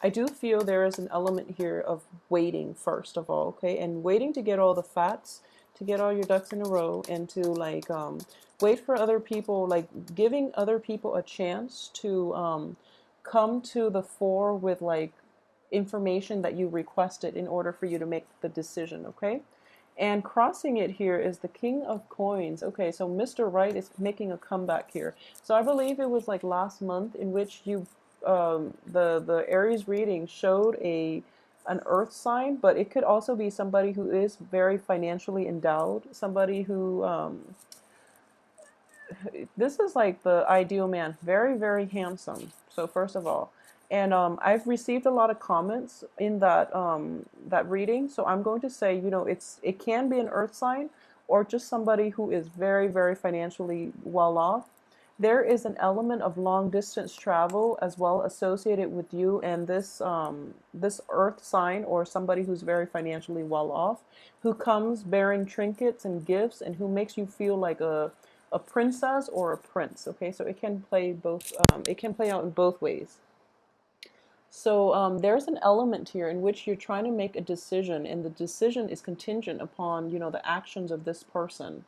I do feel there is an element here of waiting first of all, okay, and waiting to get all the facts, to get all your ducks in a row, and to like wait for other people, like giving other people a chance to come to the fore with like information that you requested in order for you to make the decision, okay? And crossing it here is the King of Coins. Okay, so Mr. Right is making a comeback here. So I believe it was like last month in which you, the Aries reading showed an earth sign, but it could also be somebody who is very financially endowed, somebody who, this is like the ideal man, very, very handsome. So first of all, and I've received a lot of comments in that reading. So I'm going to say, it can be an earth sign or just somebody who is very, very financially well off. There is an element of long distance travel as well associated with you and this earth sign, or somebody who's very financially well off, who comes bearing trinkets and gifts and who makes you feel like a princess or a prince. Okay, so it can play both. It can play out in both ways. So there's an element here in which you're trying to make a decision, and the decision is contingent upon the actions of this person,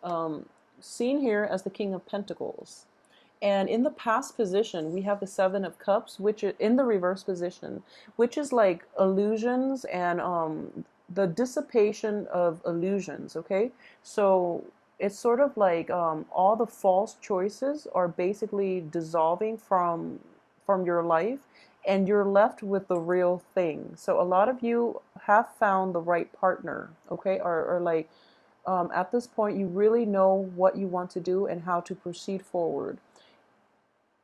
um, seen here as the King of Pentacles. And in the past position, we have the Seven of Cups, which is in the reverse position, which is like illusions and the dissipation of illusions. Okay, so it's sort of like all the false choices are basically dissolving from your life, and you're left with the real thing. So a lot of you have found the right partner. Okay, or like at this point, you really know what you want to do and how to proceed forward.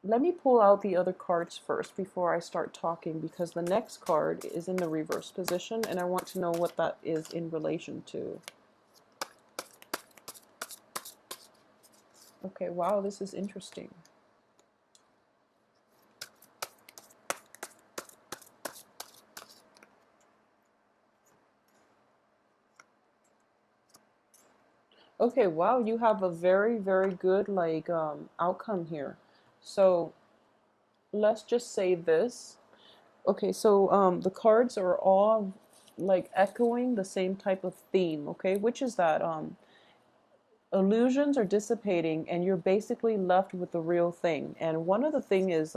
Let me pull out the other cards first before I start talking, because the next card is in the reverse position and I want to know what that is in relation to. Okay, wow, this is interesting. Okay, wow, you have a very, very good like outcome here. So let's just say this. Okay, so the cards are all like echoing the same type of theme, okay, which is that illusions are dissipating and you're basically left with the real thing. And one of the thing is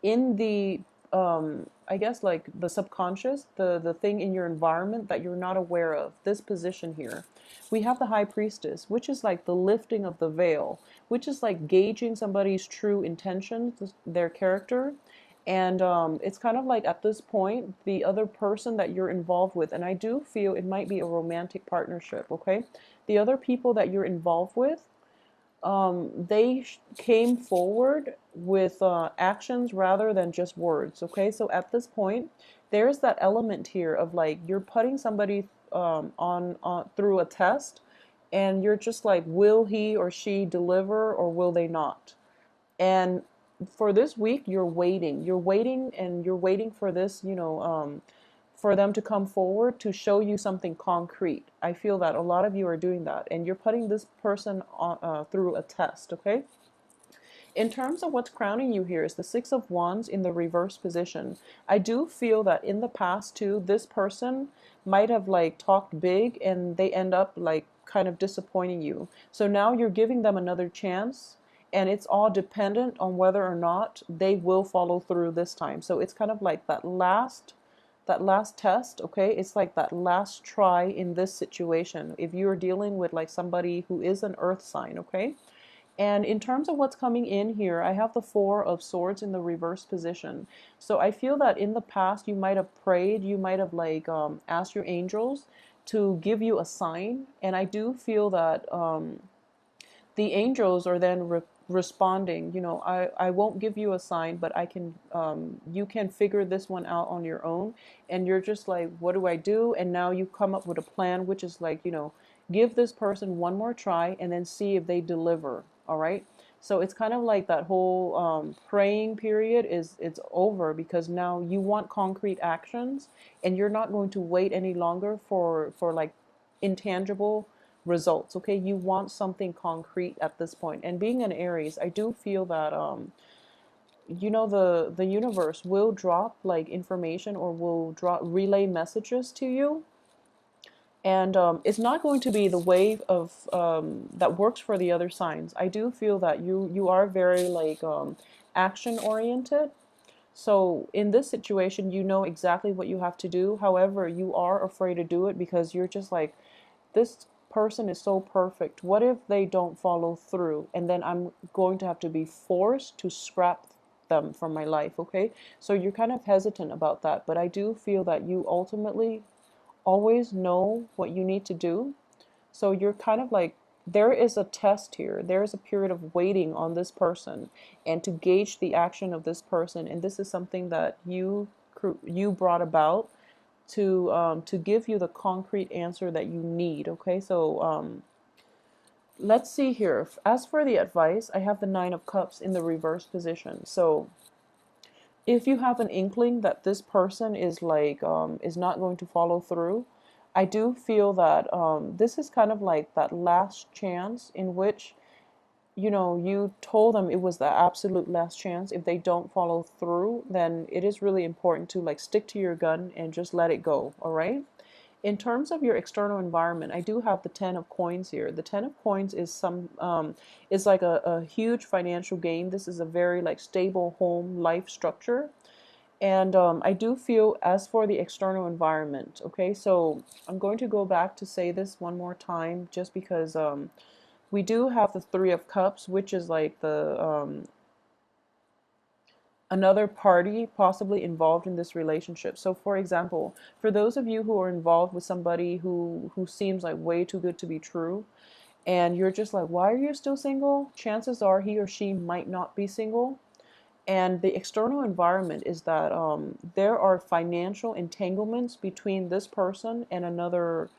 in the I guess like the subconscious, the thing in your environment that you're not aware of, this position here, we have the High Priestess, which is like the lifting of the veil, which is like gauging somebody's true intentions, their character. And it's kind of like at this point, the other person that you're involved with, and I do feel it might be a romantic partnership, okay? The other people that you're involved with, they came forward with actions rather than just words. Okay, so at this point, there's that element here of like you're putting somebody on through a test, and you're just like, will he or she deliver or will they not? And for this week, and you're waiting for this, for them to come forward to show you something concrete. I feel that a lot of you are doing that, and you're putting this person on, through a test, okay? In terms of what's crowning you here is the Six of Wands in the reverse position. I do feel that in the past too, this person might have like talked big and they end up like kind of disappointing you. So now you're giving them another chance, and it's all dependent on whether or not they will follow through this time. So it's kind of like that last test, okay? It's like that last try in this situation. If you're dealing with like somebody who is an earth sign, okay? And in terms of what's coming in here, I have the Four of Swords in the reverse position. So I feel that in the past you might have prayed, you might have like asked your angels to give you a sign. And I do feel that the angels are then responding, I won't give you a sign, but I can, you can figure this one out on your own. And you're just like, what do I do? And now you come up with a plan, which is like, give this person one more try and then see if they deliver. All right. So it's kind of like that whole praying period it's over, because now you want concrete actions, and you're not going to wait any longer for like intangible results. Okay, you want something concrete at this point. And being an Aries, I do feel that you know, the universe will drop like information, or will drop relay messages to you, and it's not going to be the way of that works for the other signs. I do feel that you are very like action oriented. So in this situation, you know exactly what you have to do. However, you are afraid to do it because you're just like, this person is so perfect. What if they don't follow through? And then I'm going to have to be forced to scrap them from my life, okay? So you're kind of hesitant about that, but I do feel that you ultimately always know what you need to do. So you're kind of like, there is a test here. There is a period of waiting on this person and to gauge the action of this person. And this is something that you brought about to give you the concrete answer that you need. Okay, so let's see here. As for the advice, I have the Nine of Cups in the reverse position. So if you have an inkling that this person is like is not going to follow through, I do feel that this is kind of like that last chance in which, you know, you told them it was the absolute last chance. If they don't follow through, then it is really important to like stick to your gun and just let it go. All right. In terms of your external environment, I do have the Ten of Coins here. The Ten of Coins is is like a huge financial gain. This is a very like stable home life structure. And I do feel, as for the external environment, okay, so I'm going to go back to say this one more time, just because we do have the Three of Cups, which is like the another party possibly involved in this relationship. So for example, for those of you who are involved with somebody who seems like way too good to be true, and you're just like, why are you still single? Chances are he or she might not be single. And the external environment is that there are financial entanglements between this person and another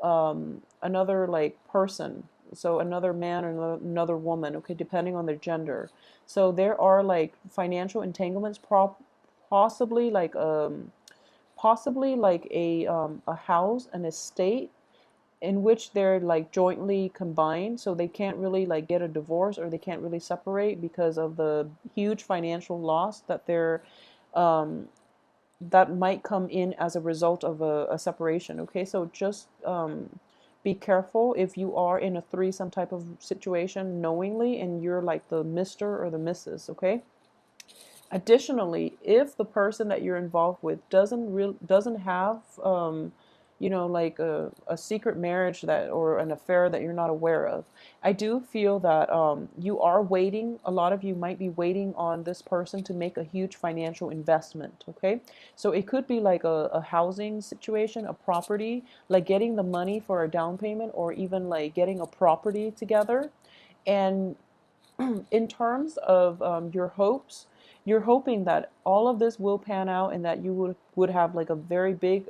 like person, so another man or another woman, okay, depending on their gender. So there are like financial entanglements, possibly like a house, an estate, in which they're like jointly combined, so they can't really like get a divorce, or they can't really separate because of the huge financial loss um, that might come in as a result of a separation. Okay, so just be careful if you are in a threesome type of situation knowingly and you're like the Mr. or the Mrs. Okay. Additionally, if the person that you're involved with doesn't have you know, like a secret marriage that, or an affair that you're not aware of, I do feel that you are waiting. A lot of you might be waiting on this person to make a huge financial investment. Okay, so it could be like a housing situation, a property, like getting the money for a down payment, or even like getting a property together. And in terms of your hopes, you're hoping that all of this will pan out, and that you would have like a very big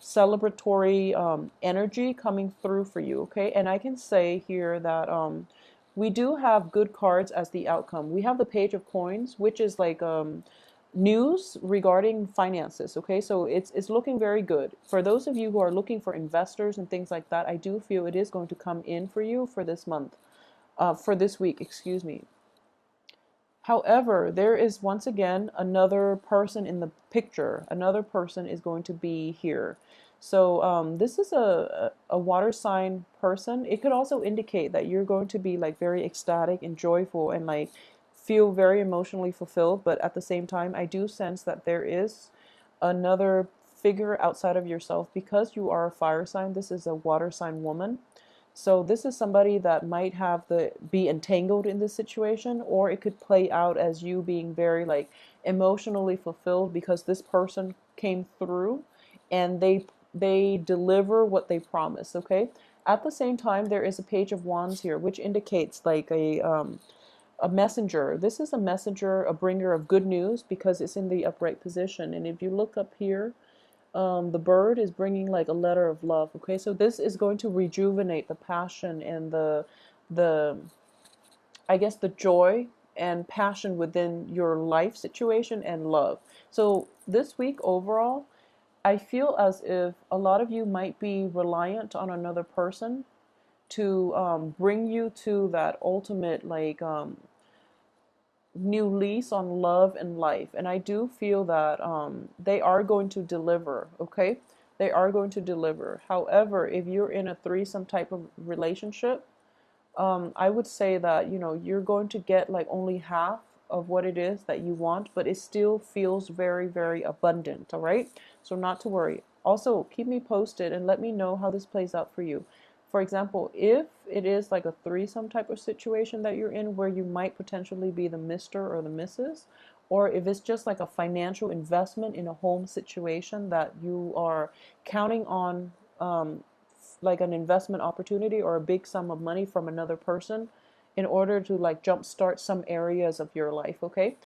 celebratory energy coming through for you. Okay, and I can say here that we do have good cards as the outcome. We have the Page of Coins, which is like news regarding finances. Okay, so it's looking very good for those of you who are looking for investors and things like that. I do feel it is going to come in for you for this month, for this week, excuse me. However, there is once again another person in the picture. Another person is going to be here. So this is a water sign person. It could also indicate that you're going to be like very ecstatic and joyful and like feel very emotionally fulfilled. But at the same time, I do sense that there is another figure outside of yourself, because you are a fire sign. This is a water sign woman. So this is somebody that might have the be entangled in this situation, or it could play out as you being very like emotionally fulfilled because this person came through and they deliver what they promise. Okay. At the same time, there is a Page of Wands here, which indicates like a messenger. This is a messenger, a bringer of good news, because it's in the upright position. And if you look up here, the bird is bringing like a letter of love. Okay, so this is going to rejuvenate the passion and the I guess the joy and passion within your life situation and love. So this week overall, I feel as if a lot of you might be reliant on another person to bring you to that ultimate new lease on love and life. And I do feel that they are going to deliver, okay? They are going to deliver. However, if you're in a threesome type of relationship, I would say that, you're going to get like only half of what it is that you want, but it still feels very, very abundant, all right? So not to worry. Also, keep me posted and let me know how this plays out for you. For example, if it is like a threesome type of situation that you're in where you might potentially be the Mr. or the Mrs., or if it's just like a financial investment in a home situation that you are counting on, like an investment opportunity or a big sum of money from another person in order to like jumpstart some areas of your life, okay?